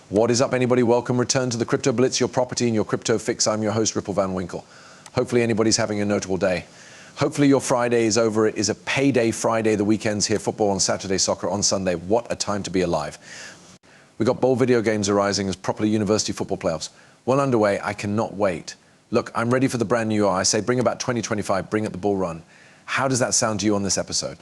What is up, anybody? Welcome. Return to the Crypto Blitz, your property and your crypto fix. I'm your host, Ripple Van Winkle. Hopefully anybody's having a notable day. Hopefully your Friday is over. It is a payday Friday. The weekend's here. Football on Saturday, soccer on Sunday. What a time to be alive. We've got bold video games arising as properly university football playoffs. Well underway. I cannot wait. Look, I'm ready for the brand new year. I say bring about 2025, bring it the bull run. How does that sound to you on this episode?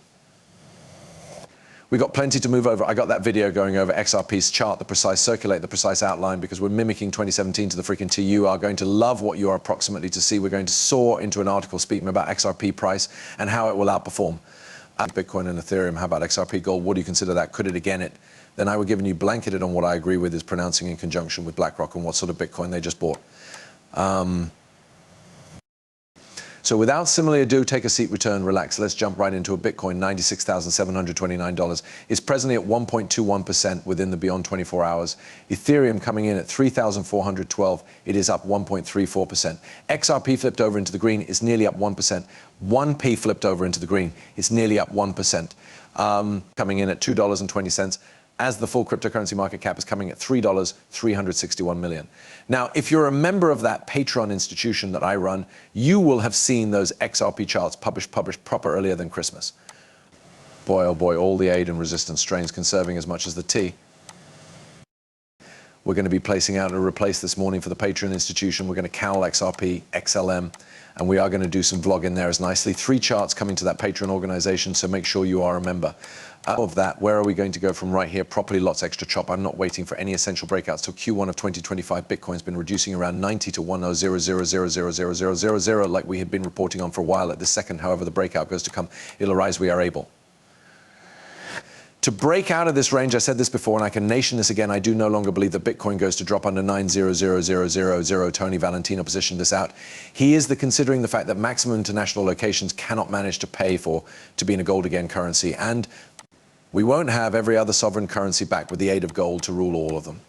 We've got plenty to move over. I got that video going over XRP's chart, the precise circulate, the precise outline, because we're mimicking 2017 to the freaking T. You are going to love what you are approximately to see. We're going to soar into an article speaking about XRP price and how it will outperform Bitcoin and Ethereum. How about XRP gold? What do you consider that? Could it again it? Then I were giving you blanketed on what I agree with is pronouncing in conjunction with BlackRock and what sort of Bitcoin they just bought. So without similar ado, take a seat, return, relax. Let's jump right into a Bitcoin. $96,729 is presently at 1.21% within the beyond 24 hours. Ethereum coming in at 3,412. It is up 1.34%. XRP flipped over into the green is nearly up 1%. 1p flipped over into the green. It's nearly up 1%. Coming in at $2.20. As the full cryptocurrency market cap is coming at $3.361 million. Now, if you're a member of that Patreon institution that I run, you will have seen those XRP charts published proper earlier than Christmas. Boy, oh boy, all the aid and resistance strains conserving as much as the tea. We're going to be placing out a replace this morning for the Patreon institution. We're going to cowl XRP, XLM, and we are going to do some vlogging there as nicely. 3 charts coming to that Patreon organization, so make sure you are a member. Of that, where are we going to go from right here? Properly lots extra chop. I'm not waiting for any essential breakouts till Q1 of 2025. Bitcoin's been reducing around 90 to 100,000,000 like we had been reporting on for a while. At the second, however, the breakout goes to come, it'll arise, we are able. To break out of this range, I said this before, and I can nation this again, I do no longer believe that Bitcoin goes to drop under 900,000. Tony Valentino positioned this out. He is considering the fact that maximum international locations cannot manage to pay to be in a gold again currency, and we won't have every other sovereign currency back with the aid of gold to rule all of them.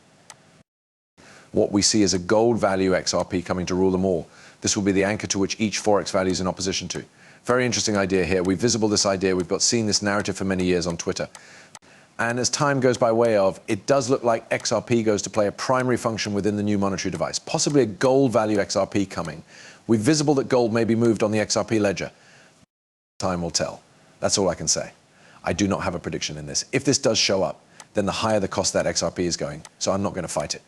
What we see is a gold value XRP coming to rule them all. This will be the anchor to which each Forex value is in opposition to. Very interesting idea here. We've visible this idea. We've seen this narrative for many years on Twitter. And as time goes by way of, it does look like XRP goes to play a primary function within the new monetary device, possibly a gold value XRP coming. We've visible that gold may be moved on the XRP ledger. Time will tell. That's all I can say. I do not have a prediction in this. If this does show up, then the higher the cost that XRP is going. So I'm not going to fight it.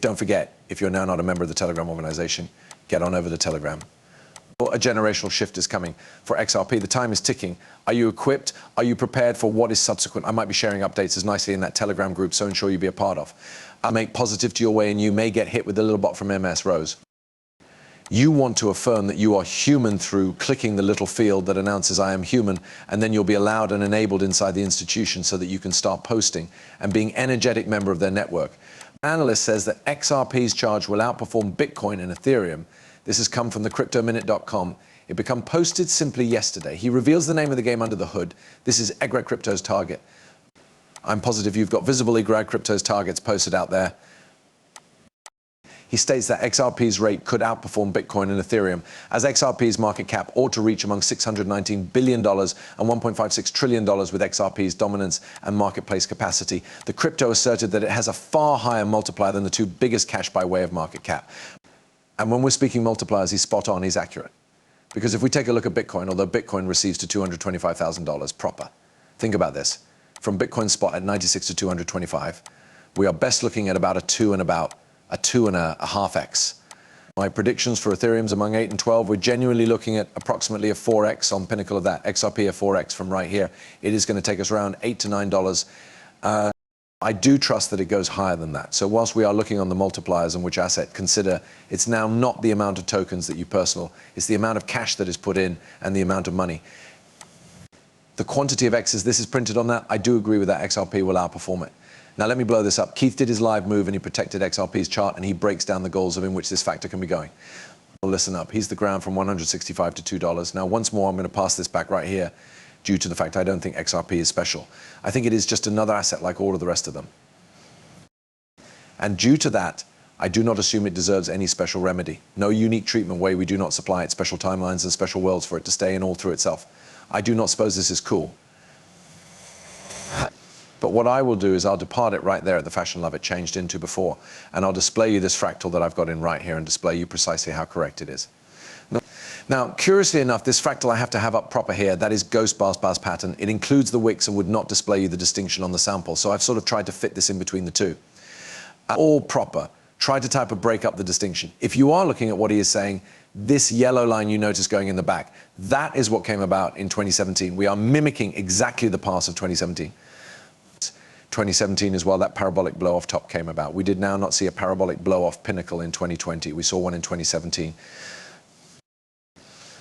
Don't forget, if you're now not a member of the Telegram organization, get on over to Telegram. A generational shift is coming for XRP. The time is ticking. Are you equipped? Are you prepared for what is subsequent? I might be sharing updates as nicely in that Telegram group, so ensure you be a part of. I'll make positive to your way, and you may get hit with a little bot from MS Rose. You want to affirm that you are human through clicking the little field that announces I am human, and then you'll be allowed and enabled inside the institution so that you can start posting and being an energetic member of their network. An analyst says that XRP's charge will outperform Bitcoin and Ethereum. This has come from the cryptominute.com. It became posted simply yesterday. He reveals the name of the game under the hood. This is Egrad Crypto's target. I'm positive you've got visible Egrad Crypto's targets posted out there. He states that XRP's rate could outperform Bitcoin and Ethereum, as XRP's market cap ought to reach among $619 billion and $1.56 trillion with XRP's dominance and marketplace capacity. The crypto asserted that it has a far higher multiplier than the 2 biggest cash by way of market cap. And when we're speaking multipliers, he's spot on, he's accurate. Because if we take a look at Bitcoin, although Bitcoin receives to $225,000 proper, think about this. From Bitcoin spot at 96 to 225, we are best looking at about a 2.5x. My predictions for Ethereum's among 8 and 12, we're genuinely looking at approximately a 4x on pinnacle of that. XRP a 4x from right here. It is going to take us around $8 to $9. I do trust that it goes higher than that. So whilst we are looking on the multipliers on which asset, consider it's now not the amount of tokens that you personal, it's the amount of cash that is put in and the amount of money. The quantity of X's, this is printed on that. I do agree with that. XRP will outperform it. Now let me blow this up. Keith did his live move and he protected XRP's chart and he breaks down the goals of in which this factor can be going. Well, listen up. He's the ground from $165 to $2. Now once more, I'm going to pass this back right here due to the fact I don't think XRP is special. I think it is just another asset like all of the rest of them. And due to that, I do not assume it deserves any special remedy. No unique treatment way we do not supply it special timelines and special worlds for it to stay in all through itself. I do not suppose this is cool. But what I will do is I'll depart it right there at the fashion level it changed into before, and I'll display you this fractal that I've got in right here and display you precisely how correct it is. Now, curiously enough, this fractal I have to have up proper here. That is ghost bars pattern. It includes the wicks and would not display you the distinction on the sample. So I've sort of tried to fit this in between the two. All proper. Try to type of break up the distinction. If you are looking at what he is saying, this yellow line you notice going in the back, that is what came about in 2017. We are mimicking exactly the path of 2017. 2017 as well, that parabolic blow-off top came about. We did now not see a parabolic blow-off pinnacle in 2020. We saw one in 2017.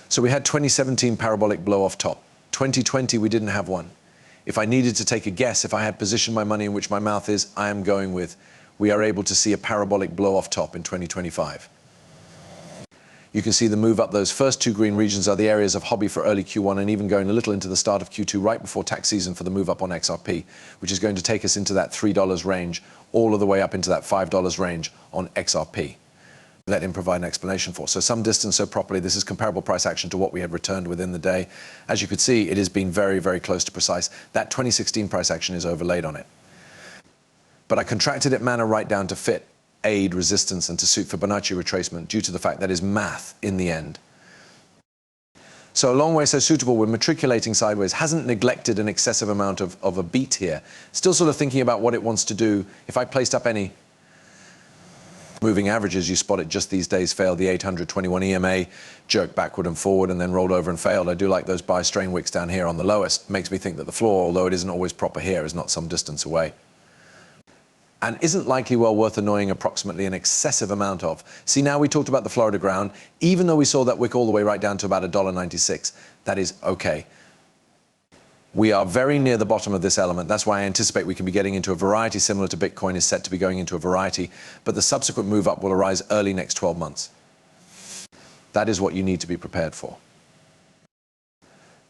So we had 2017 parabolic blow-off top. 2020, we didn't have one. If I needed to take a guess, if I had positioned my money in which my mouth is, I am going with, we are able to see a parabolic blow-off top in 2025. You can see the move up. Those first two green regions are the areas of hobby for early Q1 and even going a little into the start of Q2 right before tax season for the move up on XRP, which is going to take us into that $3 range, all of the way up into that $5 range on XRP. Let him provide an explanation for. So some distance so properly, this is comparable price action to what we had returned within the day. As you could see, it has been very, very close to precise. That 2016 price action is overlaid on it. But I contracted it manner right down to fit, aid, resistance, and to suit Fibonacci retracement due to the fact that is math in the end. So a long way so suitable, we're matriculating sideways, hasn't neglected an excessive amount of a beat here. Still sort of thinking about what it wants to do. If I placed up any moving averages, you spot it just these days failed the 821 EMA, jerked backward and forward and then rolled over and failed. I do like those buy strain wicks down here on the lowest. Makes me think that the floor, although it isn't always proper here, is not some distance away. And isn't likely well worth annoying approximately an excessive amount of. See, now we talked about the Florida ground, even though we saw that wick all the way right down to about $1.96, that is okay. We are very near the bottom of this element. That's why I anticipate we can be getting into a variety similar to Bitcoin is set to be going into a variety, but the subsequent move up will arise early next 12 months. That is what you need to be prepared for.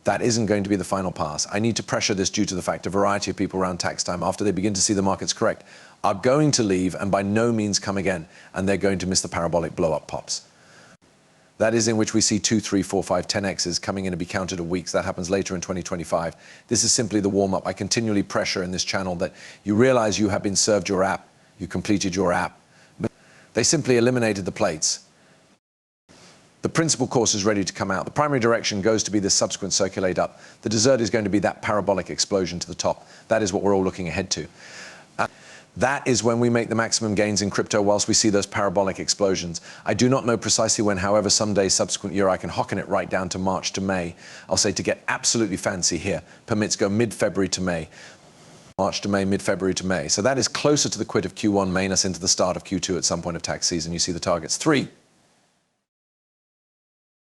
That isn't going to be the final pass. I need to pressure this due to the fact a variety of people around tax time, after they begin to see the markets correct, are going to leave and by no means come again, and they're going to miss the parabolic blow-up pops. That is in which we see 2, 3, 4, 5, 10x's coming in to be counted of weeks. That happens later in 2025. This is simply the warm-up. I continually pressure in this channel that you realize you have been served your app, you completed your app. But they simply eliminated the plates. The principal course is ready to come out. The primary direction goes to be this subsequent circulate up. The dessert is going to be that parabolic explosion to the top. That is what we're all looking ahead to. That is when we make the maximum gains in crypto whilst we see those parabolic explosions. I do not know precisely when, however, someday subsequent year I can hocken it right down to March to May. I'll say to get absolutely fancy here, permits go mid-February to May. March to May, mid-February to May. So that is closer to the quit of Q1, main us into the start of Q2 at some point of tax season. You see the targets. 3.